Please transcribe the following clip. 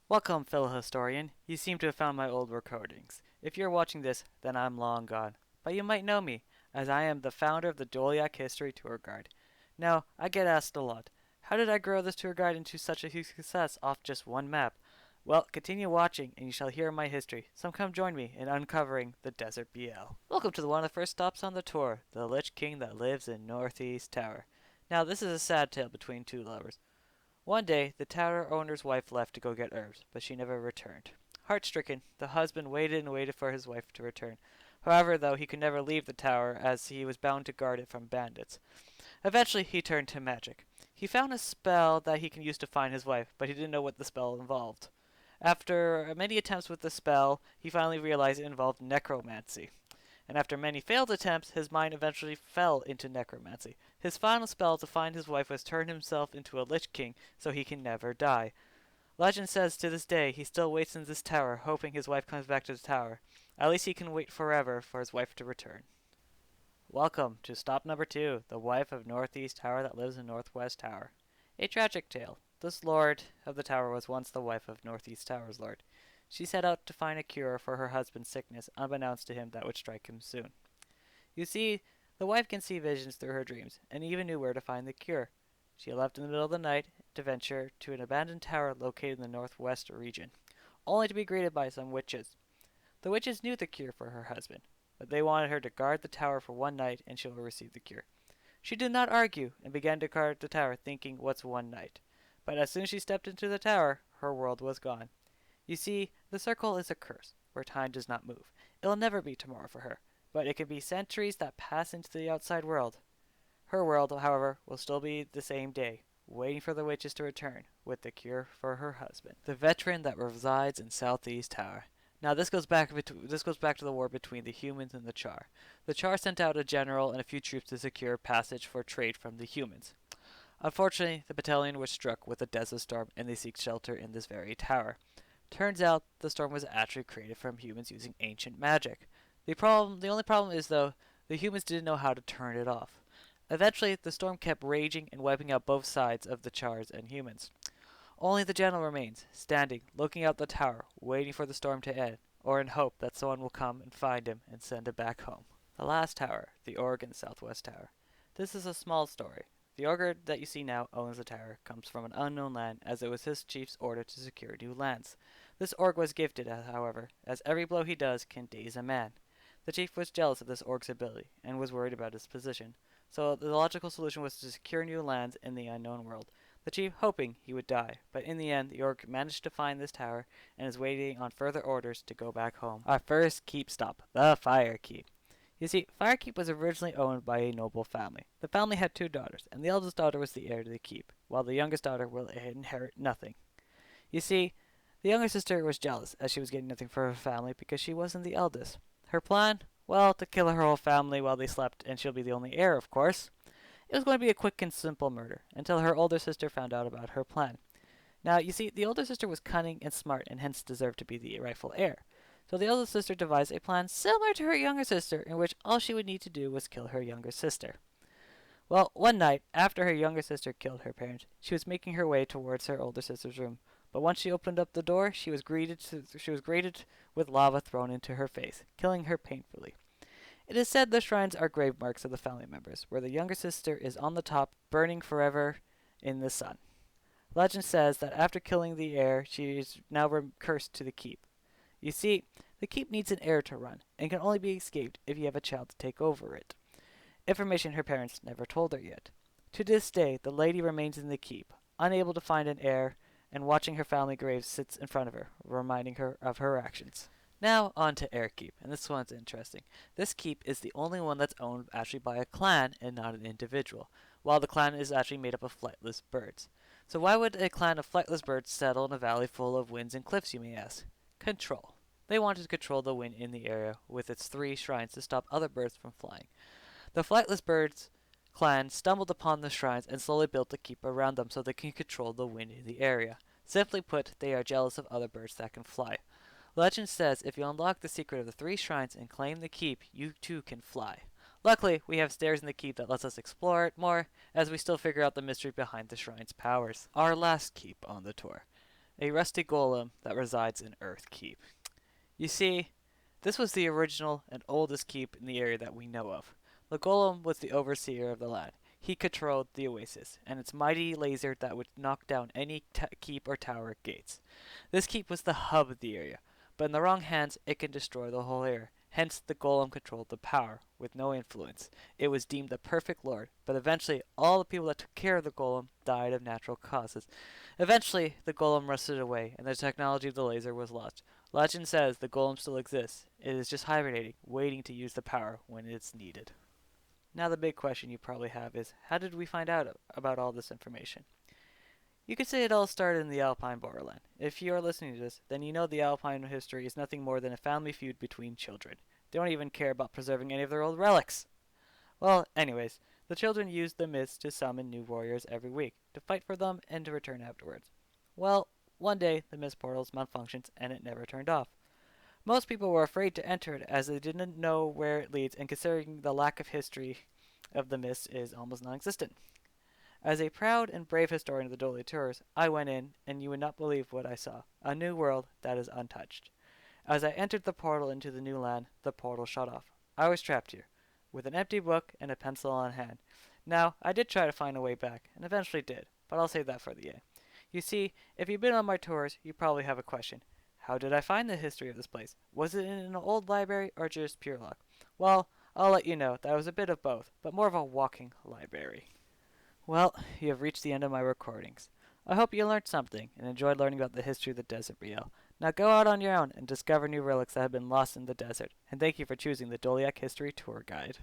Welcome, fellow historian. You seem to have found my old recordings. If you're watching this, then I'm long gone. But you might know me, as I am the founder of the Doliak History Tour Guide. Now, I get asked a lot, how did I grow this tour guide into such a huge success off just one map? Well, continue watching and you shall hear my history. So come join me in uncovering the Desert BL. Welcome to one of the first stops on the tour, the Lich King that lives in Northeast Tower. Now, this is a sad tale between two lovers. One day, the tower owner's wife left to go get herbs, but she never returned. Heart-stricken, the husband waited and waited for his wife to return. However, though, he could never leave the tower, as he was bound to guard it from bandits. Eventually, he turned to magic. He found a spell that he can use to find his wife, but he didn't know what the spell involved. After many attempts with the spell, he finally realized it involved necromancy. And after many failed attempts, his mind eventually fell into necromancy. His final spell to find his wife was turn himself into a Lich King so he can never die. Legend says to this day he still waits in this tower, hoping his wife comes back to the tower. At least he can wait forever for his wife to return. Welcome to stop number 2, the wife of Northeast Tower that lives in Northwest Tower. A tragic tale. This lord of the tower was once the wife of Northeast Tower's lord. She set out to find a cure for her husband's sickness, unbeknownst to him that would strike him soon. You see, the wife can see visions through her dreams, and even knew where to find the cure. She left in the middle of the night to venture to an abandoned tower located in the northwest region, only to be greeted by some witches. The witches knew the cure for her husband, but they wanted her to guard the tower for one night and she will receive the cure. She did not argue and began to guard the tower, thinking, what's one night? But as soon as she stepped into the tower, her world was gone. You see, the circle is a curse, where time does not move. It'll never be tomorrow for her, but it can be centuries that pass into the outside world. Her world, however, will still be the same day, waiting for the witches to return, with the cure for her husband. The veteran that resides in Southeast Tower. Now this goes back to the war between the humans and the Char. The Char sent out a general and a few troops to secure passage for trade from the humans. Unfortunately, the battalion was struck with a desert storm and they seek shelter in this very tower. Turns out the storm was actually created from humans using ancient magic. The only problem is though, the humans didn't know how to turn it off. Eventually, the storm kept raging and wiping out both sides of the Chars and humans. Only the general remains, standing, looking out the tower, waiting for the storm to end, or in hope that someone will come and find him and send him back home. The last tower, the Oregon Southwest Tower. This is a small story. The ogre that you see now owns the tower, comes from an unknown land, as it was his chief's order to secure new lands. This orc was gifted, however, as every blow he does can daze a man. The chief was jealous of this orc's ability, and was worried about his position. So the logical solution was to secure new lands in the unknown world, the chief hoping he would die. But in the end, the orc managed to find this tower, and is waiting on further orders to go back home. Our first keep stop, the Fire Keep. You see, Firekeep was originally owned by a noble family. The family had 2 daughters, and the eldest daughter was the heir to the keep, while the youngest daughter will inherit nothing. You see, the younger sister was jealous, as she was getting nothing for her family because she wasn't the eldest. Her plan? Well, to kill her whole family while they slept, and she'll be the only heir, of course. It was going to be a quick and simple murder, until her older sister found out about her plan. Now, you see, the older sister was cunning and smart, and hence deserved to be the rightful heir. So the eldest sister devised a plan similar to her younger sister, in which all she would need to do was kill her younger sister. Well, one night, after her younger sister killed her parents, she was making her way towards her older sister's room. But once she opened up the door, she was greeted with lava thrown into her face, killing her painfully. It is said the shrines are grave marks of the family members, where the younger sister is on the top, burning forever in the sun. Legend says that after killing the heir, she is now cursed to the keep. You see, the keep needs an heir to run, and can only be escaped if you have a child to take over it. Information her parents never told her yet. To this day, the lady remains in the keep, unable to find an heir, and watching her family grave sits in front of her, reminding her of her actions. Now on to Airkeep, and this one's interesting. This keep is the only one that's owned actually by a clan and not an individual, while the clan is actually made up of flightless birds. So why would a clan of flightless birds settle in a valley full of winds and cliffs, you may ask? Control. They wanted to control the wind in the area with its 3 shrines to stop other birds from flying. The flightless birds clan stumbled upon the shrines and slowly built a keep around them so they can control the wind in the area. Simply put, they are jealous of other birds that can fly. Legend says if you unlock the secret of the 3 shrines and claim the keep, you too can fly. Luckily, we have stairs in the keep that lets us explore it more, as we still figure out the mystery behind the shrine's powers. Our last keep on the tour. A rusty golem that resides in Earth Keep. You see, this was the original and oldest keep in the area that we know of. The golem was the overseer of the land. He controlled the oasis, and its mighty laser that would knock down any keep or tower gates. This keep was the hub of the area, but in the wrong hands it can destroy the whole area. Hence, the golem controlled the power, with no influence. It was deemed the perfect lord, but eventually all the people that took care of the golem died of natural causes. Eventually, the golem rusted away, and the technology of the laser was lost. Legend says the golem still exists. It is just hibernating, waiting to use the power when it's needed. Now the big question you probably have is, how did we find out about all this information? You could say it all started in the Alpine borderland. If you are listening to this, then you know the Alpine history is nothing more than a family feud between children. They don't even care about preserving any of their old relics. Well, anyways, the children used the myths to summon new warriors every week, to fight for them and to return afterwards. Well, one day the mist portals malfunctioned and it never turned off. Most people were afraid to enter it as they didn't know where it leads, and considering the lack of history of the mist is almost non-existent. As a proud and brave historian of the Dole Tours, I went in, and you would not believe what I saw. A new world that is untouched. As I entered the portal into the new land, the portal shut off. I was trapped here, with an empty book and a pencil on hand. Now, I did try to find a way back, and eventually did, but I'll save that for the end. You see, if you've been on my tours, you probably have a question. How did I find the history of this place? Was it in an old library or just pure luck? Well, I'll let you know that I was a bit of both, but more of a walking library. Well, you have reached the end of my recordings. I hope you learned something and enjoyed learning about the history of the Desert Riel. Now go out on your own and discover new relics that have been lost in the desert. And thank you for choosing the Doliak History Tour Guide.